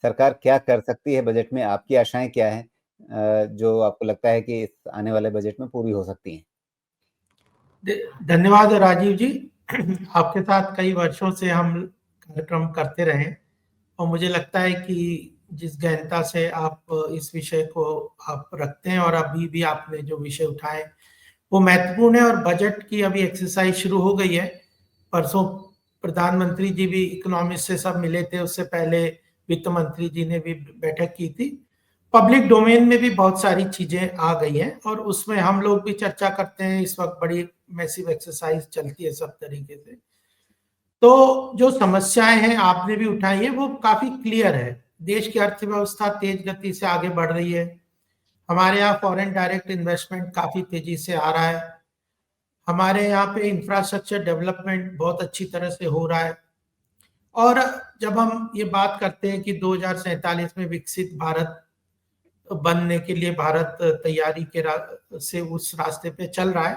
सरकार क्या कर सकती है बजट में? आपकी आशाएँ क्या हैं जो आपको लगता है कि इस आने वाले बजट में पूरी हो सकती हैं? धन्यवाद राजीव जी। आपके साथ कई वर्षों से हम कार्यक्रम करते रहे और मुझे लगता है कि जिस गहनता से आप इस विषय को आप रखते हैं और अभी भी आपने जो विषय उठाए वो महत्वपूर्ण है। और बजट की अभी एक्सरसाइज शुरू हो गई है। परसों प्रधानमंत्री जी भी इकोनॉमिस्ट से सब मिले थे, उससे पहले वित्त मंत्री जी ने भी बैठक की थी। पब्लिक डोमेन में भी बहुत सारी चीजें आ गई हैं और उसमें हम लोग भी चर्चा करते हैं। इस वक्त बड़ी मैसिव एक्सरसाइज चलती है सब तरीके से। तो जो समस्याएं हैं आपने भी उठाई है वो काफी क्लियर है। देश की अर्थव्यवस्था तेज गति से आगे बढ़ रही है। हमारे यहाँ फॉरेन डायरेक्ट इन्वेस्टमेंट काफी तेजी से आ रहा है। हमारे यहाँ पे इंफ्रास्ट्रक्चर डेवलपमेंट बहुत अच्छी तरह से हो रहा है। और जब हम ये बात करते हैं कि 2047 में विकसित भारत बनने के लिए भारत तैयारी से उस रास्ते पे चल रहा है,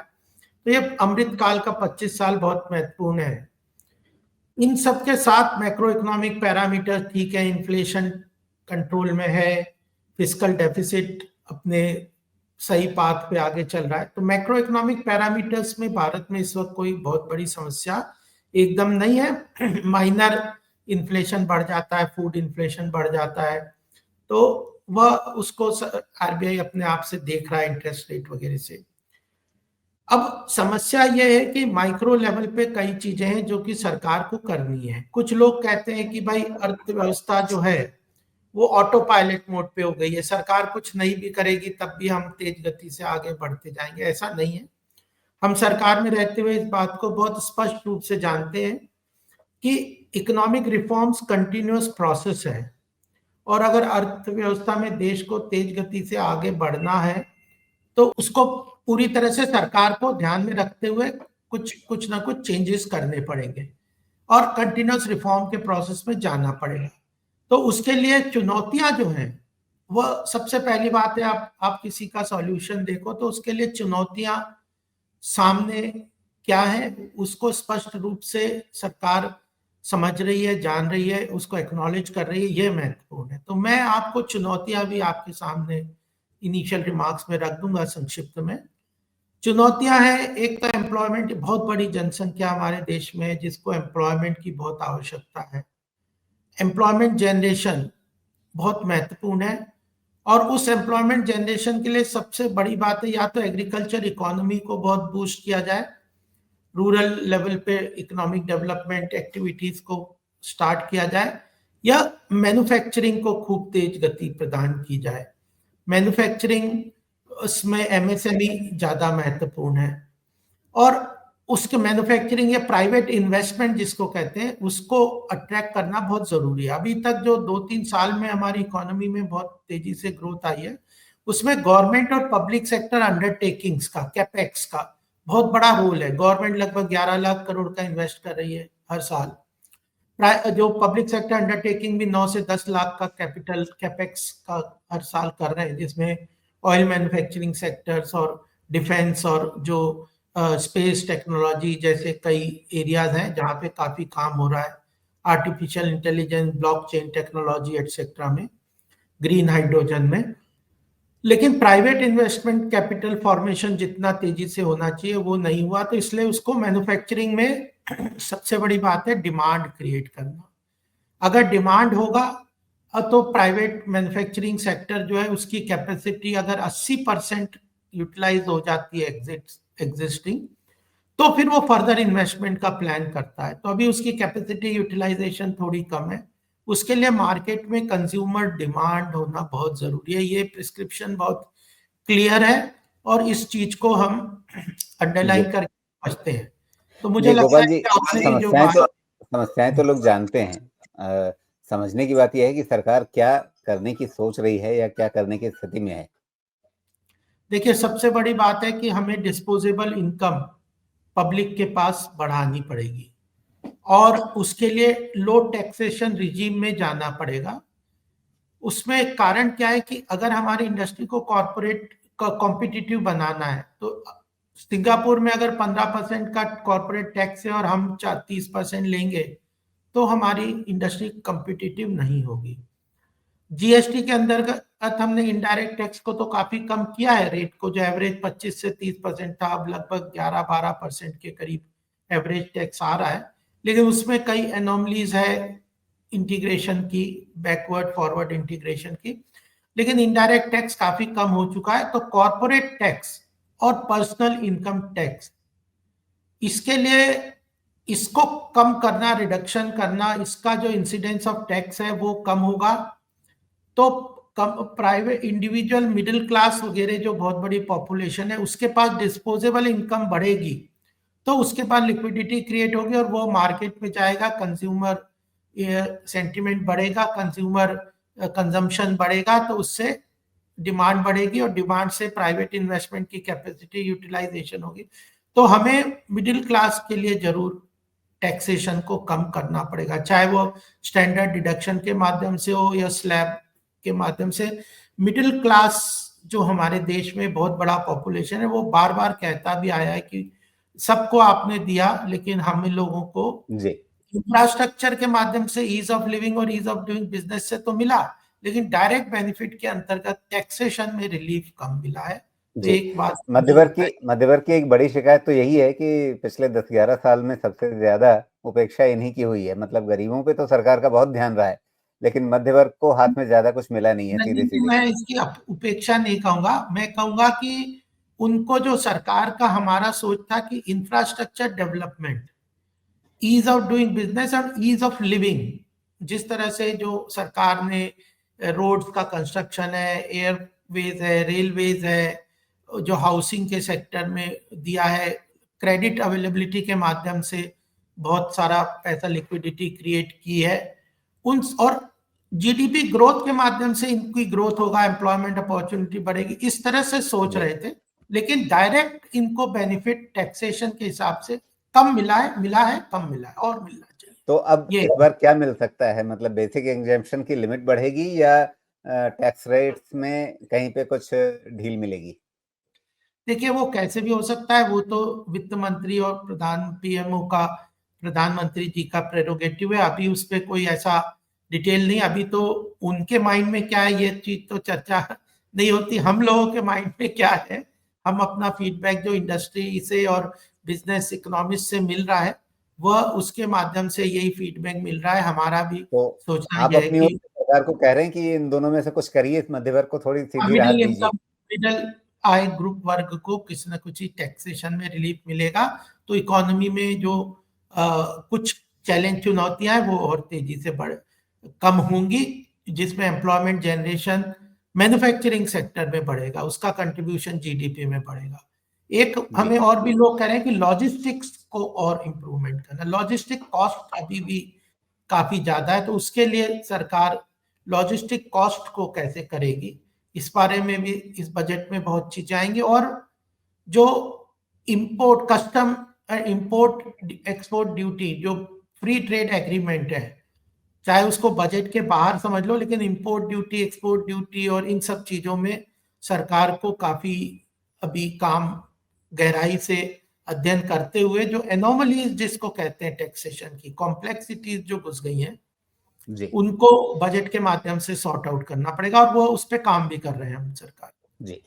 तो ये अमृत काल का 25 साल बहुत महत्वपूर्ण है। इन सब के साथ मैक्रो इकोनॉमिक पैरामीटर ठीक है, इन्फ्लेशन कंट्रोल में है, फिस्कल डेफिसिट अपने सही पाथ पे आगे चल रहा है। तो मैक्रो इकोनॉमिक पैरामीटर्स में भारत में इस वक्त कोई बहुत बड़ी समस्या एकदम नहीं है। माइनर इन्फ्लेशन बढ़ जाता है, फूड इन्फ्लेशन बढ़ जाता है, तो वह उसको आरबीआई अपने आप से देख रहा है इंटरेस्ट रेट वगैरह से। अब समस्या यह है कि माइक्रो लेवल पे कई चीजें हैं जो कि सरकार को करनी है। कुछ लोग कहते हैं कि भाई अर्थव्यवस्था जो है वो ऑटो पायलट मोड पे हो गई है, सरकार कुछ नहीं भी करेगी तब भी हम तेज गति से आगे बढ़ते जाएंगे। ऐसा नहीं है। हम सरकार में रहते हुए इस बात को बहुत स्पष्ट रूप से जानते हैं कि इकोनॉमिक रिफॉर्म्स कंटिन्यूअस प्रोसेस है और अगर अर्थव्यवस्था में देश को तेज गति से आगे बढ़ना है तो उसको पूरी तरह से सरकार को ध्यान में रखते हुए कुछ ना कुछ चेंजेस करने पड़ेंगे और कंटिन्यूअस रिफॉर्म के प्रोसेस में जाना पड़ेगा। तो उसके लिए चुनौतियां जो हैं वह सबसे पहली बात है, आप किसी का सॉल्यूशन देखो तो उसके लिए चुनौतियां सामने क्या है उसको स्पष्ट रूप से सरकार समझ रही है, जान रही है, उसको एक्नॉलेज कर रही है, ये महत्वपूर्ण है। तो मैं आपको चुनौतियां भी आपके सामने इनिशियल रिमार्क्स में रख दूंगा संक्षिप्त में। चुनौतियां हैं, एक तो एम्प्लॉयमेंट, बहुत बड़ी जनसंख्या हमारे देश में है जिसको एम्प्लॉयमेंट की बहुत आवश्यकता है। एम्प्लॉयमेंट जनरेशन बहुत महत्वपूर्ण है और उस एम्प्लॉयमेंट जनरेशन के लिए सबसे बड़ी बात है या तो एग्रीकल्चर इकोनॉमी को बहुत बूस्ट किया जाए, रूरल लेवल पे इकोनॉमिक डेवलपमेंट एक्टिविटीज को स्टार्ट किया जाए, या मैन्युफैक्चरिंग को खूब तेज गति प्रदान की जाए। मैन्युफैक्चरिंग उसमें एमएसएमई ज्यादा महत्वपूर्ण है और उसके मैन्युफैक्चरिंग या प्राइवेट इन्वेस्टमेंट जिसको कहते हैं उसको अट्रैक्ट करना बहुत जरूरी है। अभी तक जो 2-3 साल में हमारी इकोनॉमी में बहुत तेजी से ग्रोथ आई है उसमें गवर्नमेंट और पब्लिक सेक्टर अंडरटेकिंग्स का, कैपेक्स का बहुत बड़ा रोल है। गवर्नमेंट लगभग 11 लाख करोड़ का इन्वेस्ट कर रही है हर साल। जो पब्लिक सेक्टर अंडरटेकिंग भी 9 से 10 लाख का कैपिटल कैपेक्स का हर साल कर रहे हैं, जिसमें ऑयल मैन्युफैक्चरिंग सेक्टर्स और डिफेंस और जो स्पेस टेक्नोलॉजी जैसे कई एरियाज हैं जहाँ पे काफी काम हो रहा है। Artificial intelligence, blockchain technology etcetera में, ग्रीन हाइड्रोजन में। लेकिन प्राइवेट इन्वेस्टमेंट कैपिटल फॉर्मेशन जितना तेजी से होना चाहिए वो नहीं हुआ, तो इसलिए उसको मैन्युफैक्चरिंग में सबसे बड़ी बात है डिमांड क्रिएट करना। अगर डिमांड होगा तो प्राइवेट मैन्युफैक्चरिंग सेक्टर जो है उसकी कैपेसिटी अगर 80% यूटिलाइज हो जाती है एग्जिस्टिंग, तो फिर वो फर्दर इन्वेस्टमेंट का प्लान करता है। तो अभी उसकी कैपेसिटी यूटिलाइजेशन थोड़ी कम है। उसके लिए मार्केट में कंज्यूमर डिमांड होना बहुत जरूरी है। ये प्रिस्क्रिप्शन बहुत क्लियर है और इस चीज को हम जी। अंडरलाइन करके समझते हैं। तो मुझे जी, लगता गोपाल है जी, कि आपने जो समस्याएँ बात, तो समस्याएँ तो लोग जानते हैं। समझने की बात ये है कि सरकार क्या करने की सोच रही है या क्या करने की स्थिति में है? देखिए सबसे बड़ी बात है कि हमें डिस्पोजेबल इनकम पब्लिक के पास बढ़ानी पड़ेगी और उसके लिए लो टैक्सेशन रिजीम में जाना पड़ेगा। उसमें कारण क्या है कि अगर हमारी इंडस्ट्री को कॉरपोरेट कॉम्पिटिटिव बनाना है तो सिंगापुर में अगर 15% का कॉरपोरेट टैक्स है और हम 30% लेंगे तो हमारी इंडस्ट्री कॉम्पिटिटिव नहीं होगी। जीएसटी के अंतर्गत हमने इनडायरेक्ट टैक्स को तो काफी कम किया है, रेट को, जो एवरेज 25 से 30% था, अब लगभग 11-12% के करीब एवरेज टैक्स आ रहा है। लेकिन उसमें कई एनोमलीज है इंटीग्रेशन की, बैकवर्ड फॉरवर्ड इंटीग्रेशन की, लेकिन इनडायरेक्ट टैक्स काफी कम हो चुका है। तो कॉर्पोरेट टैक्स और पर्सनल इनकम टैक्स, इसके लिए इसको कम करना, रिडक्शन करना, इसका जो इंसिडेंस ऑफ टैक्स है वो कम होगा। तो प्राइवेट इंडिविजुअल मिडिल क्लास वगैरह जो बहुत बड़ी पॉपुलेशन है उसके पास डिस्पोजेबल इनकम बढ़ेगी, तो उसके पास लिक्विडिटी क्रिएट होगी और वो मार्केट में जाएगा, कंज्यूमर सेंटिमेंट बढ़ेगा, कंज्यूमर कंजम्पशन बढ़ेगा, तो उससे डिमांड बढ़ेगी और डिमांड से प्राइवेट इन्वेस्टमेंट की कैपेसिटी यूटिलाइजेशन होगी। तो हमें मिडिल क्लास के लिए जरूर टैक्सेशन को कम करना पड़ेगा, चाहे वो स्टैंडर्ड डिडक्शन के माध्यम से हो या स्लैब के माध्यम से। मिडिल क्लास जो हमारे देश में बहुत बड़ा पॉपुलेशन है, वो बार बार कहता भी आया है कि सबको आपने दिया, लेकिन हम लोगों को जी। इंफ्रास्ट्रक्चर के माध्यम से ईज ऑफ लिविंग और ईज ऑफ डूइंग बिजनेस से तो मिला, लेकिन डायरेक्ट बेनिफिट के अंतर्गत टैक्सेशन में रिलीफ कम मिला है। तो जी। एक बात मध्यवर्ग की एक बड़ी शिकायत तो यही है कि पिछले 10-11 साल में सबसे ज्यादा उपेक्षा इन्हीं की हुई है। मतलब गरीबों पे तो सरकार का बहुत ध्यान रहा है, लेकिन मध्यवर्ग को हाथ में ज्यादा कुछ मिला नहीं है, नहीं, सीधी-सीधी मैं बात। इसकी उपेक्षा नहीं कहूंगा, मैं कहूंगा कि उनको जो सरकार का हमारा सोच था कि infrastructure development, ease of doing business और ईज ऑफ लिविंग, जिस तरह से जो सरकार ने रोड्स का कंस्ट्रक्शन है, एयरवेज है, रेलवेज है, जो हाउसिंग के सेक्टर में दिया है, क्रेडिट अवेलेबिलिटी के माध्यम से बहुत सारा पैसा लिक्विडिटी क्रिएट की है, उन और जीडीपी ग्रोथ के माध्यम से इनकी ग्रोथ होगा, एम्प्लॉयमेंट अपॉर्चुनिटी बढ़ेगी, इस तरह से सोच जी। रहे थे। लेकिन डायरेक्ट इनको बेनिफिट टैक्सेशन के हिसाब से कम मिला है, कम मिला है और मिलना चाहिए। तो अब ये इस बार क्या मिल सकता है? मतलब बेसिक एग्जेम्पशन की लिमिट बढ़ेगी या टैक्स रेट्स में कहीं पे कुछ ढील मिलेगी? देखिए, वो कैसे भी हो सकता है, वो तो वित्त मंत्री और पीएमओ का, प्रधानमंत्री जी का प्रेरोगेटिव है। अभी उस पर कोई ऐसा डिटेल नहीं, अभी तो उनके माइंड में क्या है ये चीज तो चर्चा नहीं होती, हम लोगों के माइंड में क्या है, हम अपना फीडबैक जो इंडस्ट्री से और बिजनेस इकोनॉमिस्ट से मिल रहा है, वह उसके माध्यम से यही फीडबैक मिल रहा है। हमारा भी तो सोचना आप यह है अपनी ओर कि से सरकार को कह रहे हैं कि इन दोनों में से कुछ करिए, इस मध्य वर्ग को थोड़ी सीधी राहत मिडिल दीजिए। इनकम, मिडिल आय ग्रुप वर्ग को किसी न कुछ टैक्सेशन में रिलीफ मिलेगा, तो इकोनॉमी में जो कुछ चैलेंज चुनौतियां हैं वो और तेजी से बढ़ कम होंगी, जिसमें एम्प्लॉयमेंट जनरेशन मैन्युफैक्चरिंग सेक्टर में बढ़ेगा, उसका कंट्रीब्यूशन जीडीपी में बढ़ेगा। एक जी। हमें और भी लोग कह रहे हैं कि लॉजिस्टिक्स को और इम्प्रूवमेंट करना, लॉजिस्टिक कॉस्ट अभी भी काफी ज्यादा है, तो उसके लिए सरकार लॉजिस्टिक कॉस्ट को कैसे करेगी, इस बारे में भी इस बजट में बहुत चीजें आएंगी। और जो import custom, import export duty, जो फ्री ट्रेड एग्रीमेंट है, चाहे उसको बजट के बाहर समझ लो, लेकिन इंपोर्ट ड्यूटी, एक्सपोर्ट ड्यूटी और इन सब चीजों में सरकार को काफी अभी काम गहराई से अध्ययन करते हुए, जो एनोमलीज जिसको कहते हैं टैक्सेशन की कॉम्प्लेक्सिटीज जो घुस गई हैं, जी। उनको बजट के माध्यम से सॉर्ट आउट करना पड़ेगा, और वो उस पर काम भी कर रहे हैं हम सरकार। जी।